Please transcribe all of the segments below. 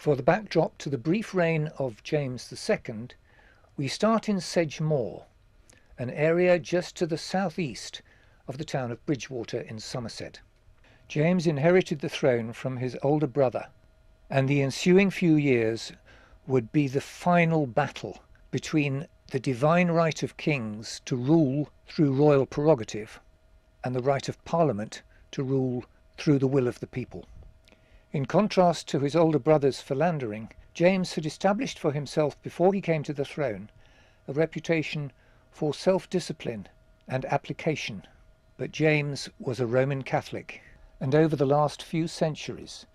For the backdrop to the brief reign of James II, we start in Sedgemoor, an area just to the southeast of the town of Bridgewater in Somerset. James inherited the throne from his older brother, and the ensuing few years would be the final battle between the divine right of kings to rule through royal prerogative and the right of Parliament to rule through the will of the people. In contrast to his older brother's philandering, James had established for himself before he came to the throne a reputation for self-discipline and application. But James was a Roman Catholic, and over the last few centuries,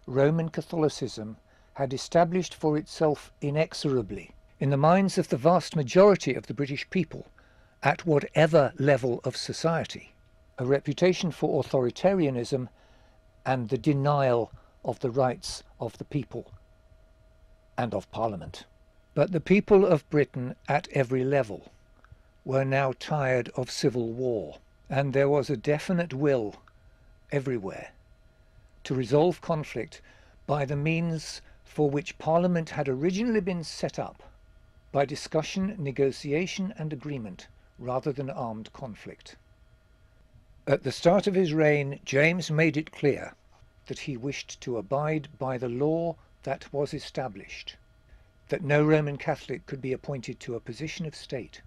Roman Catholicism had established for itself inexorably in the minds of the vast majority of the British people, at whatever level of society, a reputation for authoritarianism and the denial of the rights of the people and of Parliament. But the people of Britain at every level were now tired of civil war, and there was a definite will everywhere to resolve conflict by the means for which Parliament had originally been set up, by discussion, negotiation and agreement, rather than armed conflict. At the start of his reign, James made it clear that he wished to abide by the law that was established, that no Roman Catholic could be appointed to a position of state,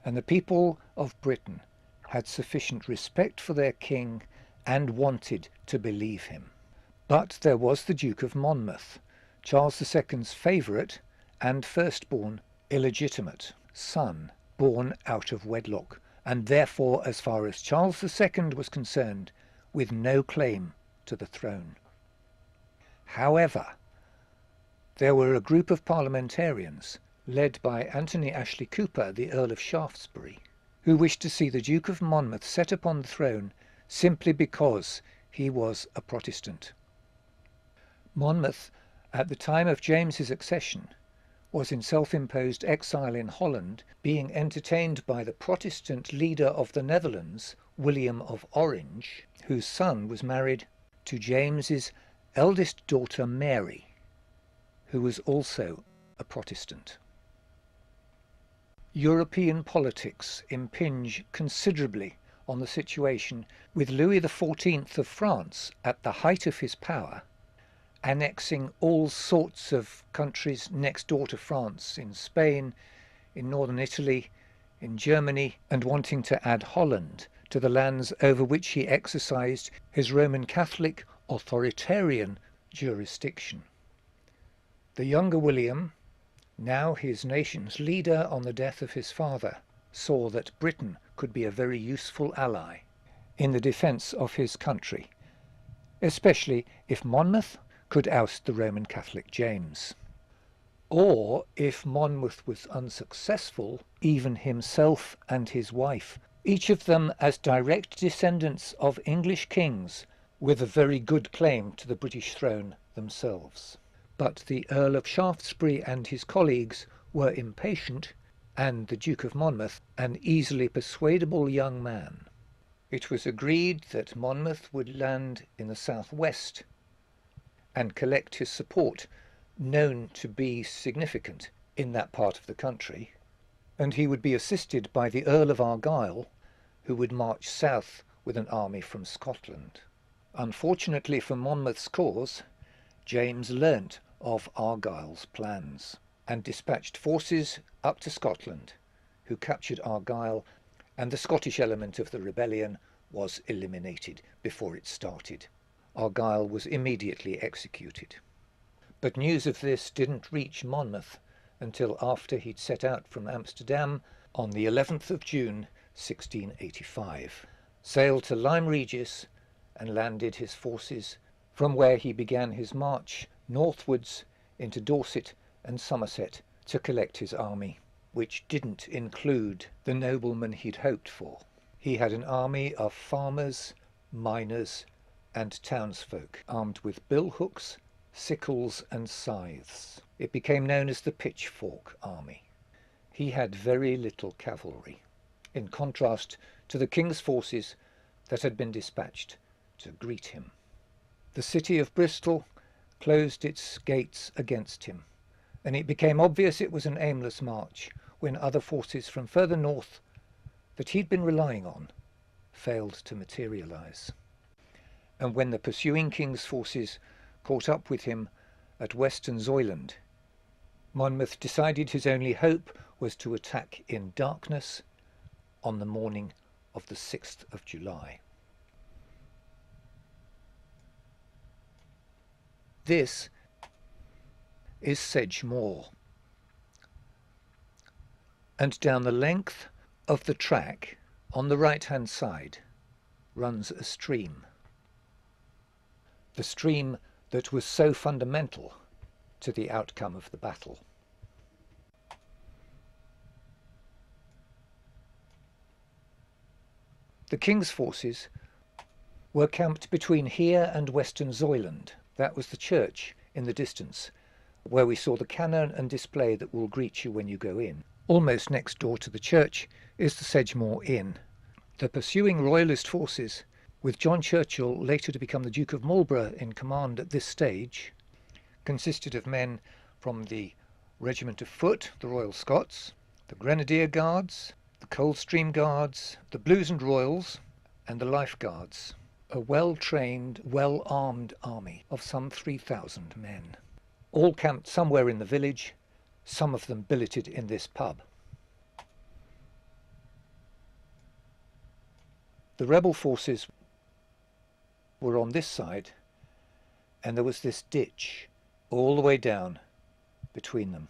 and the people of Britain had sufficient respect for their king and wanted to believe him. But there was the Duke of Monmouth, Charles II's favourite and firstborn illegitimate son, born out of wedlock, and therefore, as far as Charles II was concerned, with no claim to the throne. However, there were a group of parliamentarians, led by Anthony Ashley Cooper, the Earl of Shaftesbury, who wished to see the Duke of Monmouth set upon the throne simply because he was a Protestant. Monmouth, at the time of James's accession, was in self-imposed exile in Holland, being entertained by the Protestant leader of the Netherlands, William of Orange, whose son was married to James's eldest daughter Mary, who was also a Protestant. European politics impinge considerably on the situation, with Louis XIV of France at the height of his power, annexing all sorts of countries next door to France, in Spain, in northern Italy, in Germany, and wanting to add Holland to the lands over which he exercised his Roman Catholic authoritarian jurisdiction. The younger William, now his nation's leader on the death of his father, saw that Britain could be a very useful ally in the defence of his country, especially if Monmouth could oust the Roman Catholic James. Or, if Monmouth was unsuccessful, even himself and his wife, each of them as direct descendants of English kings, with a very good claim to the British throne themselves. But the Earl of Shaftesbury and his colleagues were impatient, and the Duke of Monmouth an easily persuadable young man. It was agreed that Monmouth would land in the southwest and collect his support, known to be significant in that part of the country, and he would be assisted by the Earl of Argyll, who would march south with an army from Scotland. Unfortunately for Monmouth's cause, James learnt of Argyll's plans, and dispatched forces up to Scotland, who captured Argyll, and the Scottish element of the rebellion was eliminated before it started. Argyll was immediately executed. But news of this didn't reach Monmouth until after he'd set out from Amsterdam on the 11th of June 1685, sailed to Lyme Regis and landed his forces, from where he began his march northwards into Dorset and Somerset to collect his army, which didn't include the noblemen he'd hoped for. He had an army of farmers, miners, and townsfolk, armed with billhooks, sickles and scythes. It became known as the Pitchfork Army. He had very little cavalry, in contrast to the king's forces that had been dispatched to greet him. The city of Bristol closed its gates against him, and it became obvious it was an aimless march when other forces from further north that he'd been relying on failed to materialize. And when the pursuing king's forces caught up with him at Western Zoyland, Monmouth decided his only hope was to attack in darkness on the morning of the 6th of July. This is Sedgemoor, and down the length of the track on the right-hand side runs a stream. The stream that was so fundamental to the outcome of the battle. The king's forces were camped between here and Western Zoyland. That was the church in the distance, where we saw the cannon and display that will greet you when you go in. Almost next door to the church is the Sedgemoor Inn. The pursuing royalist forces, with John Churchill, later to become the Duke of Marlborough, in command at this stage, consisted of men from the Regiment of Foot, the Royal Scots, the Grenadier Guards, the Coldstream Guards, the Blues and Royals, and the Life Guards. A well-trained, well-armed army of some 3,000 men, all camped somewhere in the village, some of them billeted in this pub. The rebel forces were on this side, and there was this ditch all the way down between them.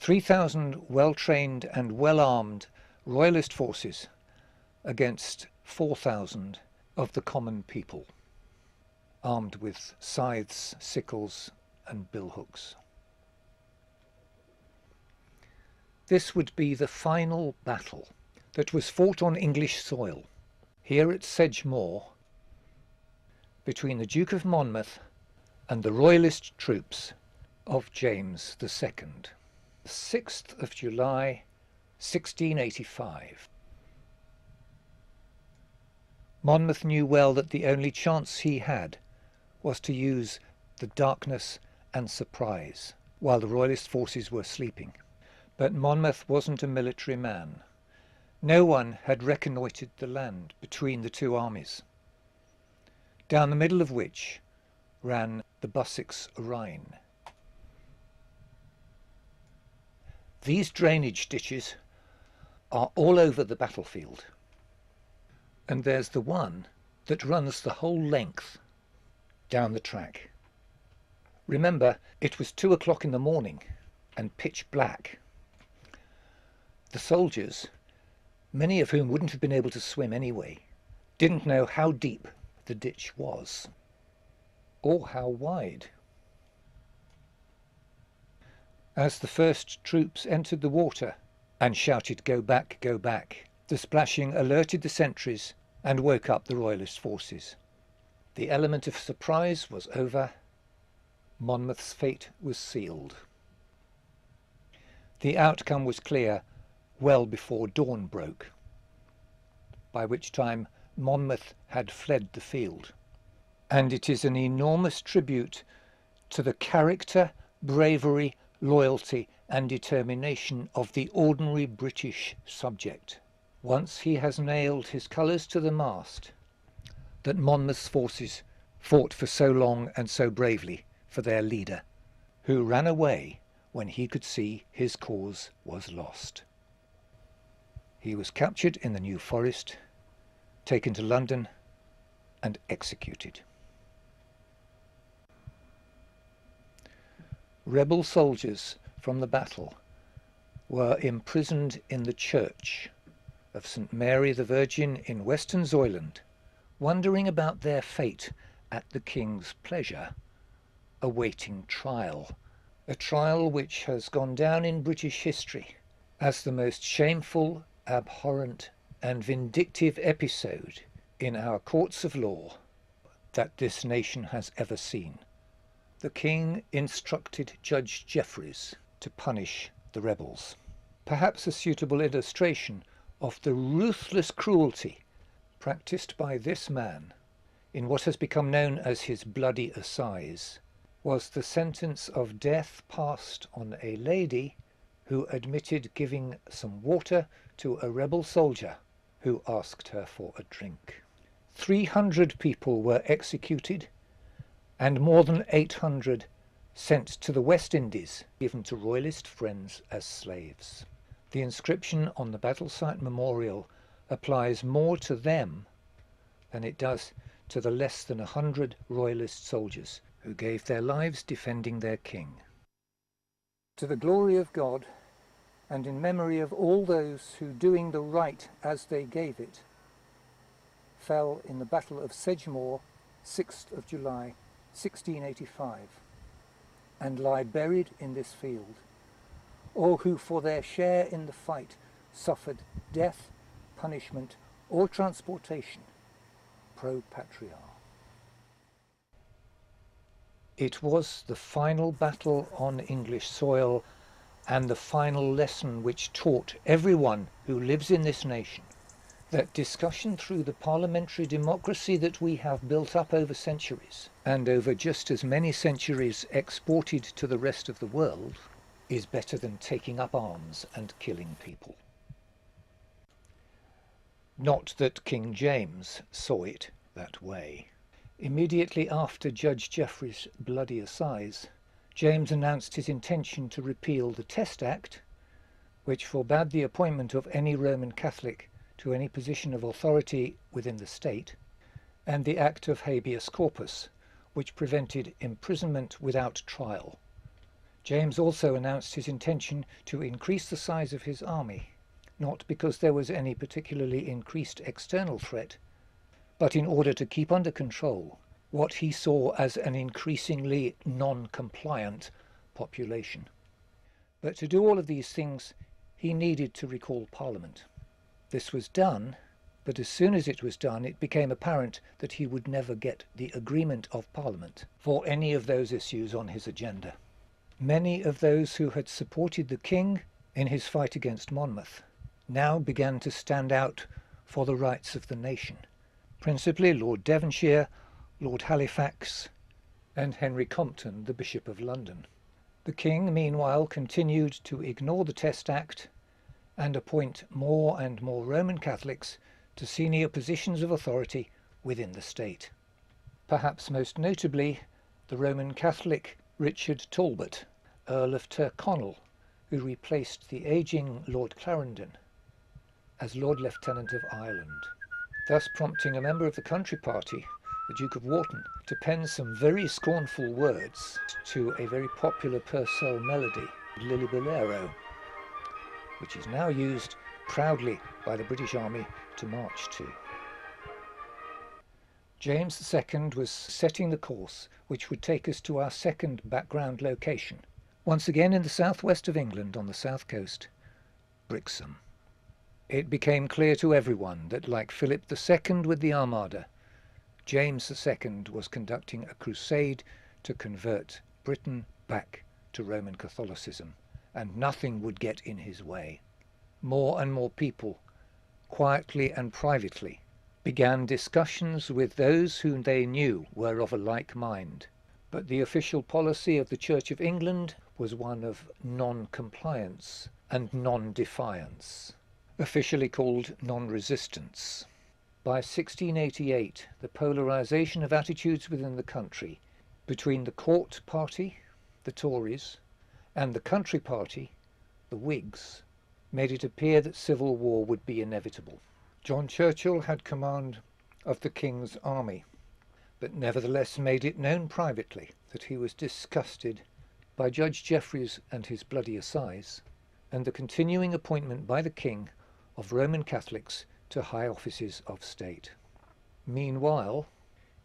3,000 well-trained and well-armed royalist forces against 4,000 of the common people, armed with scythes, sickles, and billhooks. This would be the final battle that was fought on English soil, here at Sedgemoor, between the Duke of Monmouth and the royalist troops of James II. 6th of July, 1685. Monmouth knew well that the only chance he had was to use the darkness and surprise while the royalist forces were sleeping. But Monmouth wasn't a military man. No one had reconnoitred the land between the two armies, down the middle of which ran the Bussex Rhine. These drainage ditches are all over the battlefield, and there's the one that runs the whole length down the track. Remember, it was 2 o'clock in the morning and pitch black. The soldiers, many of whom wouldn't have been able to swim anyway, didn't know how deep the ditch was, or how wide. As the first troops entered the water and shouted, "Go back, go back," the splashing alerted the sentries and woke up the royalist forces. The element of surprise was over. Monmouth's fate was sealed. The outcome was clear well before dawn broke, by which time Monmouth had fled the field. And it is an enormous tribute to the character, bravery, loyalty and determination of the ordinary British subject, once he has nailed his colours to the mast, that Monmouth's forces fought for so long and so bravely for their leader, who ran away when he could see his cause was lost. He was captured in the New Forest, taken to London and executed. Rebel soldiers from the battle were imprisoned in the church of St. Mary the Virgin in Western Zoyland, wondering about their fate at the king's pleasure, awaiting trial, a trial which has gone down in British history as the most shameful, abhorrent and vindictive episode in our courts of law that this nation has ever seen. The king instructed Judge Jeffreys to punish the rebels. Perhaps a suitable illustration of the ruthless cruelty practiced by this man in what has become known as his bloody assize, was the sentence of death passed on a lady who admitted giving some water to a rebel soldier who asked her for a drink. 300 people were executed and more than 800 sent to the West Indies, given to royalist friends as slaves. The inscription on the battle site memorial applies more to them than it does to the less than 100 royalist soldiers who gave their lives defending their king. To the glory of God, and in memory of all those who, doing the right as they gave it, fell in the Battle of Sedgemoor, 6th of July, 1685, and lie buried in this field, or who for their share in the fight suffered death, punishment, or transportation, pro patria. It was the final battle on English soil and the final lesson which taught everyone who lives in this nation that discussion through the parliamentary democracy that we have built up over centuries, and over just as many centuries exported to the rest of the world, is better than taking up arms and killing people. Not that King James saw it that way. Immediately after Judge Jeffreys' bloody assize, James announced his intention to repeal the Test Act, which forbade the appointment of any Roman Catholic to any position of authority within the state, and the Act of Habeas Corpus, which prevented imprisonment without trial. James also announced his intention to increase the size of his army, not because there was any particularly increased external threat, but in order to keep under control what he saw as an increasingly non-compliant population. But to do all of these things, he needed to recall Parliament. This was done, but as soon as it was done, it became apparent that he would never get the agreement of Parliament for any of those issues on his agenda. Many of those who had supported the king in his fight against Monmouth now began to stand out for the rights of the nation, principally Lord Devonshire, Lord Halifax, and Henry Compton, the Bishop of London. The king, meanwhile, continued to ignore the Test Act and appoint more and more Roman Catholics to senior positions of authority within the state. Perhaps most notably, the Roman Catholic Richard Talbot, Earl of Tyrconnell, who replaced the ageing Lord Clarendon as Lord Lieutenant of Ireland, thus prompting a member of the Country Party, the Duke of Wharton, to pen some very scornful words to a very popular Purcell melody, Lillibullero, which is now used proudly by the British Army to march to. James II was setting the course which would take us to our second background location, once again in the southwest of England on the south coast, Brixham. It became clear to everyone that, like Philip II with the Armada, James II was conducting a crusade to convert Britain back to Roman Catholicism, and nothing would get in his way. More and more people, quietly and privately, began discussions with those whom they knew were of a like mind, but the official policy of the Church of England was one of non-compliance and non-defiance, officially called non-resistance. By 1688, the polarisation of attitudes within the country between the court party, the Tories, and the country party, the Whigs, made it appear that civil war would be inevitable. John Churchill had command of the King's army, but nevertheless made it known privately that he was disgusted by Judge Jeffreys and his bloody assize, and the continuing appointment by the King of Roman Catholics to high offices of state. Meanwhile,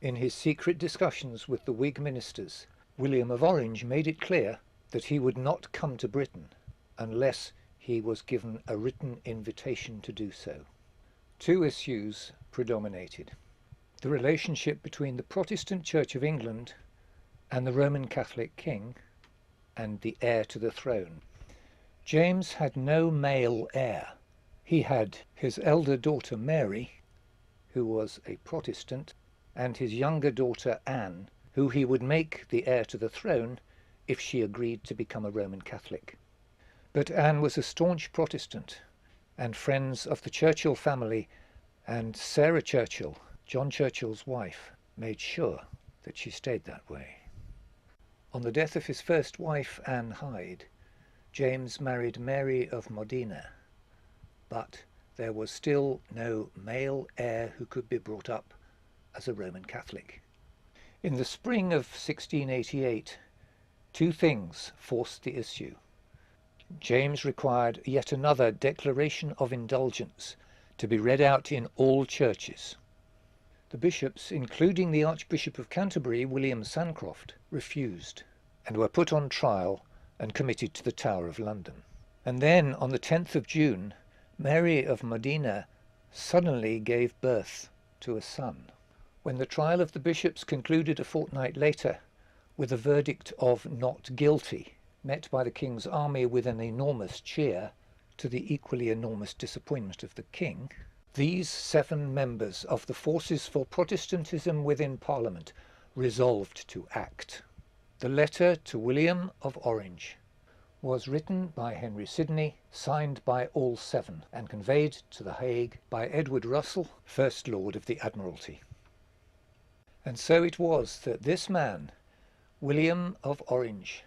in his secret discussions with the Whig ministers, William of Orange made it clear that he would not come to Britain unless he was given a written invitation to do so. Two issues predominated: the relationship between the Protestant Church of England and the Roman Catholic king, and the heir to the throne. James had no male heir. He had his elder daughter Mary, who was a Protestant, and his younger daughter Anne, who he would make the heir to the throne if she agreed to become a Roman Catholic. But Anne was a staunch Protestant, and friends of the Churchill family and Sarah Churchill, John Churchill's wife, made sure that she stayed that way. On the death of his first wife, Anne Hyde, James married Mary of Modena, but there was still no male heir who could be brought up as a Roman Catholic. In the spring of 1688, two things forced the issue. James required yet another declaration of indulgence to be read out in all churches. The bishops, including the Archbishop of Canterbury, William Sancroft, refused and were put on trial and committed to the Tower of London. And then, on the 10th of June, Mary of Modena suddenly gave birth to a son. When the trial of the bishops concluded a fortnight later with a verdict of not guilty, met by the king's army with an enormous cheer, to the equally enormous disappointment of the king, these 7 members of the Forces for Protestantism within Parliament resolved to act. The letter to William of Orange was written by Henry Sidney, signed by all 7, and conveyed to The Hague by Edward Russell, First Lord of the Admiralty. And so it was that this man, William of Orange,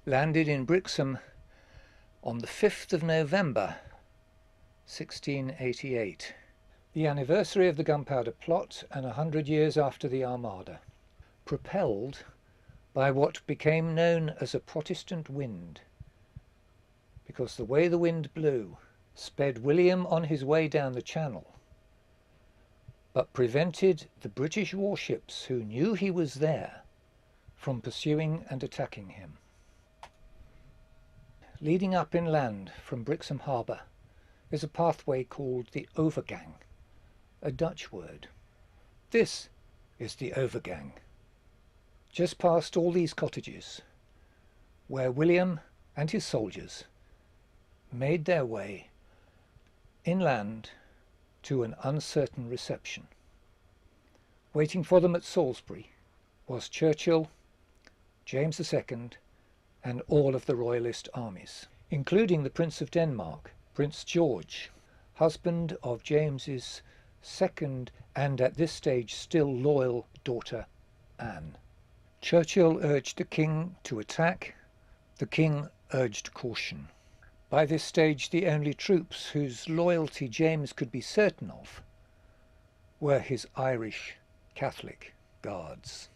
landed in Brixham on the 5th of November 1688, the anniversary of the Gunpowder Plot and 100 years after the Armada, propelled by what became known as a Protestant wind, because the way the wind blew sped William on his way down the Channel, but prevented the British warships, who knew he was there, from pursuing and attacking him. Leading up inland from Brixham Harbour is a pathway called the Overgang, a Dutch word. This is the Overgang, just past all these cottages, where William and his soldiers made their way inland to an uncertain reception. Waiting for them at Salisbury was Churchill, James II, and all of the royalist armies, including the Prince of Denmark, Prince George, husband of James's second and at this stage still loyal daughter Anne. Churchill urged the king to attack. The king urged caution. By this stage the only troops whose loyalty James could be certain of were his Irish Catholic guards.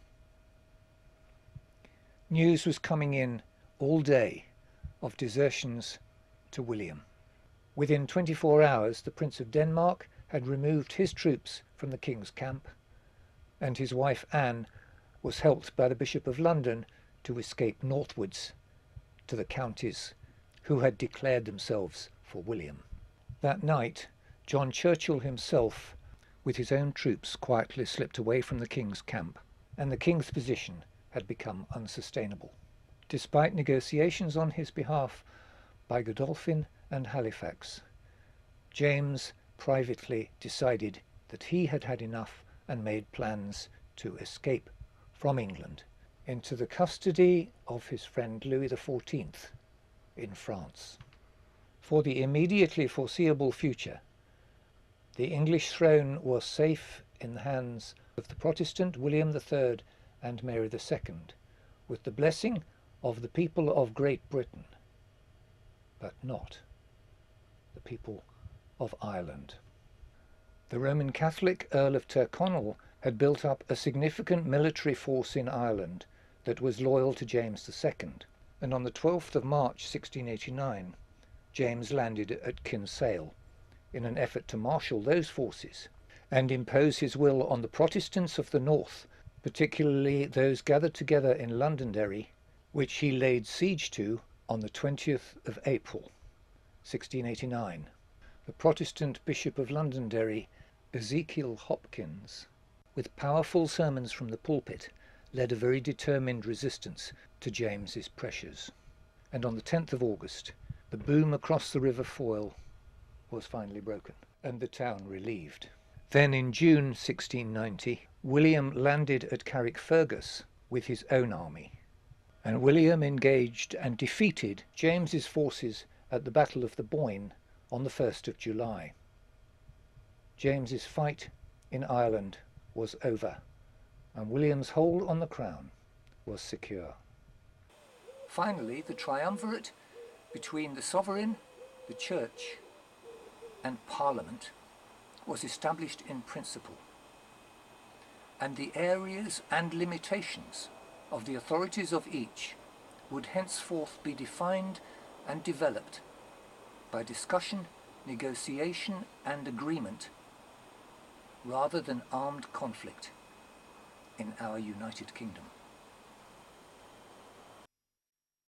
News was coming in all day of desertions to William. Within 24 hours the Prince of Denmark had removed his troops from the king's camp, and his wife Anne was helped by the Bishop of London to escape northwards to the counties who had declared themselves for William. That night John Churchill himself with his own troops quietly slipped away from the king's camp, and the king's position had become unsustainable. Despite negotiations on his behalf by Godolphin and Halifax, James privately decided that he had had enough and made plans to escape from England into the custody of his friend Louis XIV in France. For the immediately foreseeable future, the English throne was safe in the hands of the Protestant William III and Mary II, with the blessing of the people of Great Britain, but not the people of Ireland. The Roman Catholic Earl of Tyrconnell had built up a significant military force in Ireland that was loyal to James II, and on the 12th of March 1689, James landed at Kinsale in an effort to marshal those forces and impose his will on the Protestants of the north, particularly those gathered together in Londonderry, which he laid siege to on the 20th of April 1689. The Protestant Bishop of Londonderry, Ezekiel Hopkins, with powerful sermons from the pulpit, led a very determined resistance to James's pressures. And on the 10th of August, the boom across the River Foyle was finally broken, and the town relieved. Then in June 1690, William landed at Carrickfergus with his own army, and William engaged and defeated James's forces at the Battle of the Boyne on the 1st of July. James's fight in Ireland was over, and William's hold on the crown was secure. Finally, the triumvirate between the sovereign, the church, and Parliament was established in principle, and the areas and limitations of the authorities of each would henceforth be defined and developed by discussion, negotiation, and agreement, rather than armed conflict in our United Kingdom.